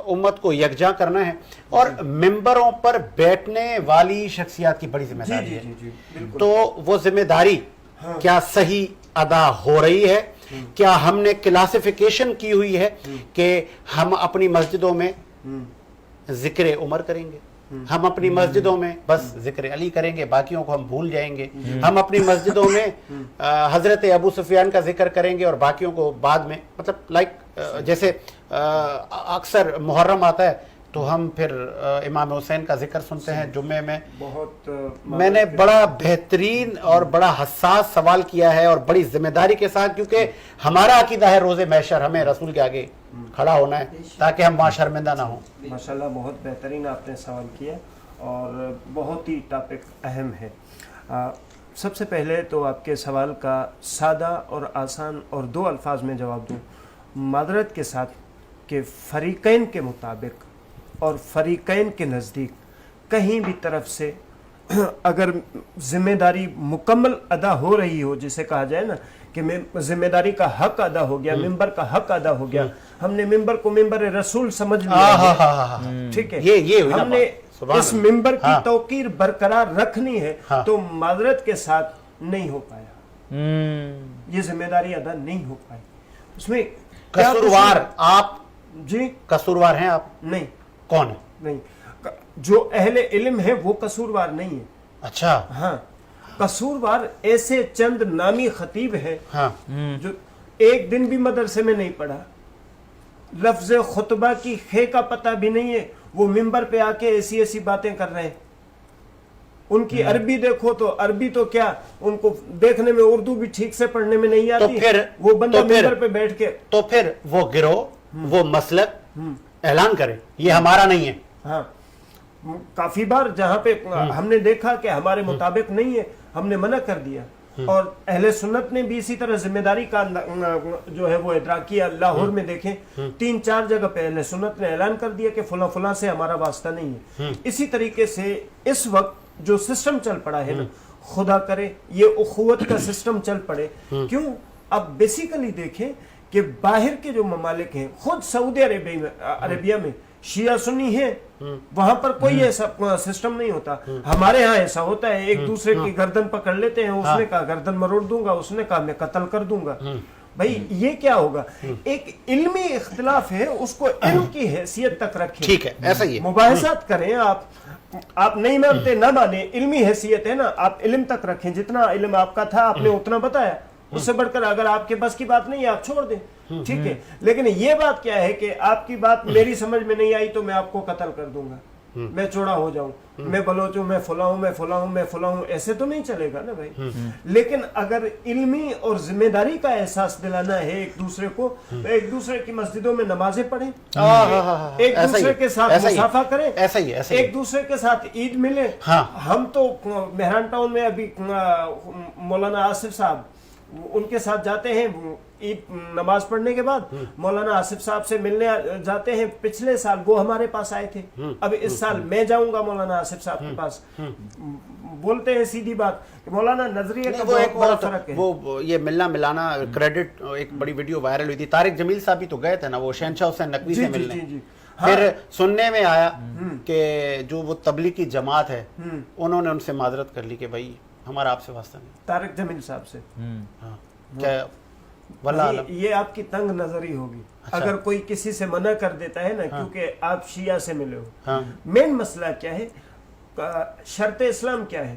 امت کو یکجا کرنا ہے اور ممبروں پر بیٹھنے والی شخصیات کی بڑی ذمہ داری ہے. تو وہ ذمہ داری کیا صحیح ادا ہو رہی ہے؟ کیا ہم نے کلاسیفیکیشن کی ہوئی ہے کہ ہم اپنی مسجدوں میں ذکر عمر کریں گے، ہم اپنی مسجدوں میں بس ذکر علی کریں گے، باقیوں کو ہم بھول جائیں گے، ہم اپنی مسجدوں میں حضرت ابو سفیان کا ذکر کریں گے اور باقیوں کو بعد میں، مطلب جیسے اکثر محرم آتا ہے تو ہم پھر امام حسین کا ذکر سنتے ہیں جمعے میں. بہت میں نے بڑا بہترین اور بڑا حساس سوال کیا ہے اور بڑی ذمہ داری کے ساتھ، کیونکہ ہمارا عقیدہ ہے روز محشر ہمیں رسول کے آگے کھڑا ہونا ہے تاکہ ہم وہاں شرمندہ نہ ہوں. ماشاءاللہ بہت بہترین آپ نے سوال کیا اور بہت ہی ٹاپک اہم ہے. سب سے پہلے تو آپ کے سوال کا سادہ اور آسان اور 2 الفاظ میں جواب دوں، معذرت کے ساتھ، کہ فریقین کے مطابق اور فریقین کے نزدیک کہیں بھی طرف سے اگر ذمہ داری مکمل ادا ہو رہی ہو، جسے کہا جائے نا کہ ذمہ داری کا حق ادا ہو گیا، ممبر کا حق ادا ہو گیا، ہم نے ممبر کو ممبر رسول سمجھ لیا، ٹھیک ہے، ہم نے اس ممبر کی توقیر برقرار رکھنی ہے، تو معذرت کے ساتھ نہیں ہو پایا، یہ ذمہ داری ادا نہیں ہو پائی. اس میں قصوروار آپ جی قصوروار ہیں؟ آپ نہیں. کون ہے؟ نہیں، جو اہل علم ہے وہ قصوروار نہیں ہے. اچھا. ہاں، قصوروار ایسے چند نامی خطیب ہیں جو ایک دن بھی مدرسے میں نہیں پڑھا، لفظ خطبہ کی خے کا پتہ بھی نہیں ہے، وہ ممبر پہ آ کے ایسی ایسی باتیں کر رہے ہیں. ان کی عربی دیکھو تو عربی تو کیا، ان کو دیکھنے میں اردو بھی ٹھیک سے پڑھنے میں نہیں آتی، وہ بندہ ممبر پہ بیٹھ کے تو پھر وہ گروہ وہ مسلک اعلان کرے یہ ہمارا نہیں ہے. ہاں، کافی بار جہاں پہ ہم نے دیکھا کہ ہمارے مطابق نہیں ہے، ہم نے منع کر دیا، اور اہل سنت نے بھی اسی طرح ذمہ داری کا جو ہے وہ ادراک کیا. لاہور میں دیکھیں 3-4 جگہ پہ اہل سنت نے اعلان کر دیا کہ فلاں فلاں سے ہمارا واسطہ نہیں ہے. اسی طریقے سے اس وقت جو سسٹم چل پڑا ہے نا، خدا کرے یہ اخوت کا سسٹم چل پڑے. کیوں؟ اب بیسیکلی دیکھیں کہ باہر کے جو ممالک ہیں، خود سعودی عربیہ میں شیعہ سنی ہیں، وہاں پر کوئی ایسا سسٹم نہیں ہوتا. ہمارے ہاں ایسا ہوتا ہے، ایک دوسرے کی گردن پکڑ لیتے ہیں، اس نے کہا گردن مروڑ دوں گا، اس نے کہا میں قتل کر دوں گا. بھائی یہ کیا ہوگا؟ ایک علمی اختلاف ہے، اس کو علم کی حیثیت تک رکھیں. ٹھیک ہے، ایسا ہی ہے. مباحثات کریں، آپ نہیں مانتے نہ مانیں، علمی حیثیت ہے نا، آپ علم تک رکھیں. جتنا علم آپ کا تھا آپ نے اتنا بتایا، اس سے بڑھ کر اگر آپ کے بس کی بات نہیں ہے آپ چھوڑ دیں، ٹھیک ہے. لیکن یہ بات کیا ہے کہ آپ کی بات میری سمجھ میں نہیں آئی تو میں آپ کو قتل کر دوں گا، میں چوڑا ہو جاؤں، میں بلوچ ہوں، میں فلاں ہوں، میں فلاں ہوں، میں فلاں ہوں، ایسے تو نہیں چلے گا نا بھائی. لیکن اگر علمی اور ذمہ داری کا احساس دلانا ہے ایک دوسرے کو، تو ایک دوسرے کی مسجدوں میں نمازیں پڑھیں، ایک دوسرے کے ساتھ مصافحہ کریں، ایک دوسرے کے ساتھ عید ملیں. ہم تو مہران ٹاؤن میں ابھی مولانا آصف صاحب، ان کے ساتھ جاتے ہیں عید نماز پڑھنے کے بعد، مولانا آصف صاحب سے ملنے جاتے ہیں. پچھلے سال وہ ہمارے پاس آئے تھے، اب اس سال میں جاؤں گا مولانا آصف صاحب کے پاس. بولتے ہیں سیدھی بات کہ مولانا نظریے کا بہت بڑا فرق ہے. وہ یہ ملنا ملانا کریڈٹ، ایک بڑی ویڈیو وائرل ہوئی تھی، طارق جمیل صاحب بھی تو گئے تھے نا وہ شہنشاہ حسین نقوی سے ملنے. پھر سننے میں آیا کہ جو وہ تبلیغی جماعت ہے انہوں نے ان سے معذرت کر لی کہ بھائی ہمارا آپ سے واسطہ نہیں. طارق جمیل صاحب سے کیا یہ آپ کی تنگ نظری ہوگی اگر کوئی کسی سے منع کر دیتا ہے نا، کیونکہ آپ شیعہ سے ملے ہو. مین مسئلہ کیا ہے؟ شرط اسلام کیا ہے؟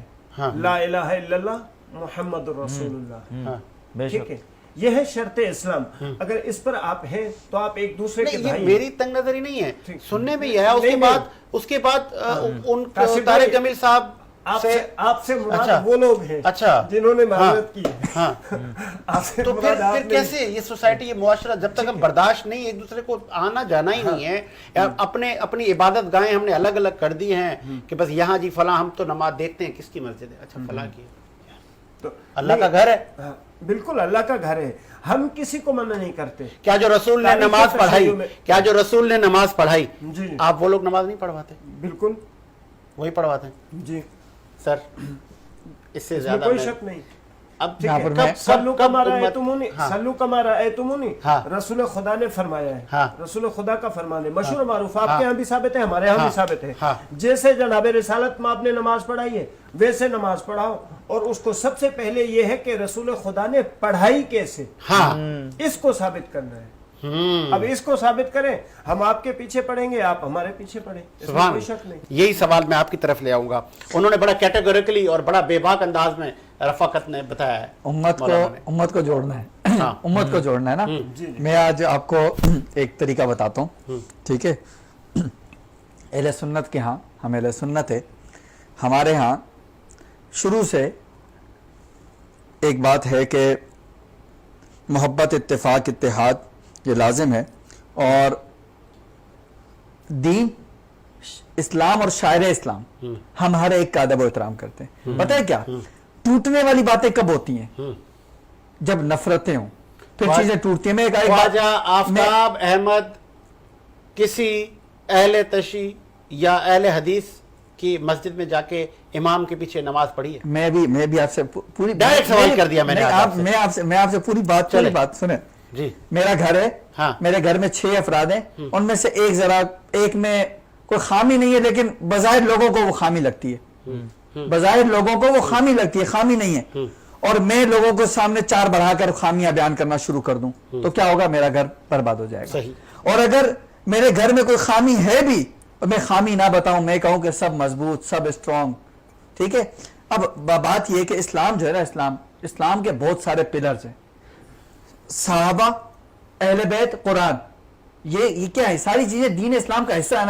لا الہ الا اللہ محمد رسول اللہ، ٹھیک ہے، یہ ہے شرط اسلام. اگر اس پر آپ ہیں تو آپ ایک دوسرے کے بھائی. میری تنگ نظری نہیں ہے، سننے میں یہ ہے. اس کے بعد ان طارق جمیل صاحب آپ سے مراد وہ لوگ ہیں جنہوں نے معذرت کی. تو پھر کیسے یہ سوسائٹی، یہ معاشرہ، جب تک ہم برداشت نہیں ایک دوسرے کو آنا جانا ہی نہیں ہے. اپنی عبادت گاہیں ہم نے الگ الگ کر دی ہیں کہ بس یہاں جی فلاں ہم تو نماز دیکھتے ہیں، کس کی مسجد ہے؟ اچھا فلاں کی. تو اللہ کا گھر ہے، بالکل اللہ کا گھر ہے، ہم کسی کو منع نہیں کرتے. کیا جو رسول نے نماز پڑھائی آپ وہ لوگ نماز نہیں پڑھواتے؟ بالکل وہی پڑھواتے ہیں. جی سر اس سے زیادہ کوئی شک نہیں. اب یہاں پر میں سلو کما رأیتمونی سلو کما رأیتمونی ہاں رسول خدا نے فرمایا ہے، ہاں رسول خدا کا فرمان ہے، مشہور معروف، آپ کے یہاں بھی ثابت ہے، ہمارے یہاں بھی ثابت ہے، ہاں جیسے جناب رسالت میں آپ نے نماز پڑھائی ہے ویسے نماز پڑھاؤ، اور اس کو سب سے پہلے یہ ہے کہ رسول خدا نے پڑھائی کیسے، ہاں اس کو ثابت کرنا ہے۔ اب اس کو ثابت کریں، ہم آپ کے پیچھے پڑھیں گے، آپ ہمارے پیچھے پڑھیں، اس میں کوئی شک نہیں۔ یہی سوال میں آپ کی طرف لے آؤں گا، انہوں نے بڑا کیٹیگوریکلی اور بڑا بے باک انداز میں رفاقت نے بتایا ہے، امت کو جوڑنا ہے، امت کو جوڑنا ہے نا۔ میں آج آپ کو ایک طریقہ بتاتا ہوں، ٹھیک ہے؟ اہل سنت کے ہاں، ہم اہل سنت ہے، ہمارے ہاں شروع سے ایک بات ہے کہ محبت، اتفاق، اتحاد یہ لازم ہے، اور دین، اسلام اور شاعر اسلام ہم ہر ایک کا ادب و احترام کرتے ہیں۔ پتہ ہے کیا ٹوٹنے والی باتیں کب ہوتی ہیں؟ جب نفرتیں ہوں، پھر چیزیں ٹوٹتی ہیں۔ میں خواجہ آفتاب احمد کسی اہل تشیع یا اہل حدیث کی مسجد میں جا کے امام کے پیچھے نماز پڑھی ہے؟ میں بھی آپ سے پوری ڈائریکٹ سوال کر دیا میں نے، میں آپ سے پوری بات سنیں۔ جی میرا گھر ہے، ہاں میرے گھر میں 6 افراد ہیں، ان میں سے ایک میں کوئی خامی نہیں ہے، لیکن بظاہر لوگوں کو وہ خامی لگتی ہے، بظاہر لوگوں کو وہ خامی لگتی ہے، خامی نہیں ہے، اور میں لوگوں کو سامنے 4 بڑھا کر خامیاں بیان کرنا شروع کر دوں تو کیا ہوگا؟ میرا گھر برباد ہو جائے گا۔ صحیح۔ اور اگر میرے گھر میں کوئی خامی ہے بھی اور میں خامی نہ بتاؤں، میں کہوں کہ سب مضبوط، سب اسٹرانگ، ٹھیک ہے؟ اب بات یہ کہ اسلام جو ہے نا، اسلام کے بہت سارے پلرز ہیں، صحابہ، اہل بیت، قرآن، یہ کیا ہے؟ ساری چیزیں دین اسلام کا حصہ ہے نا۔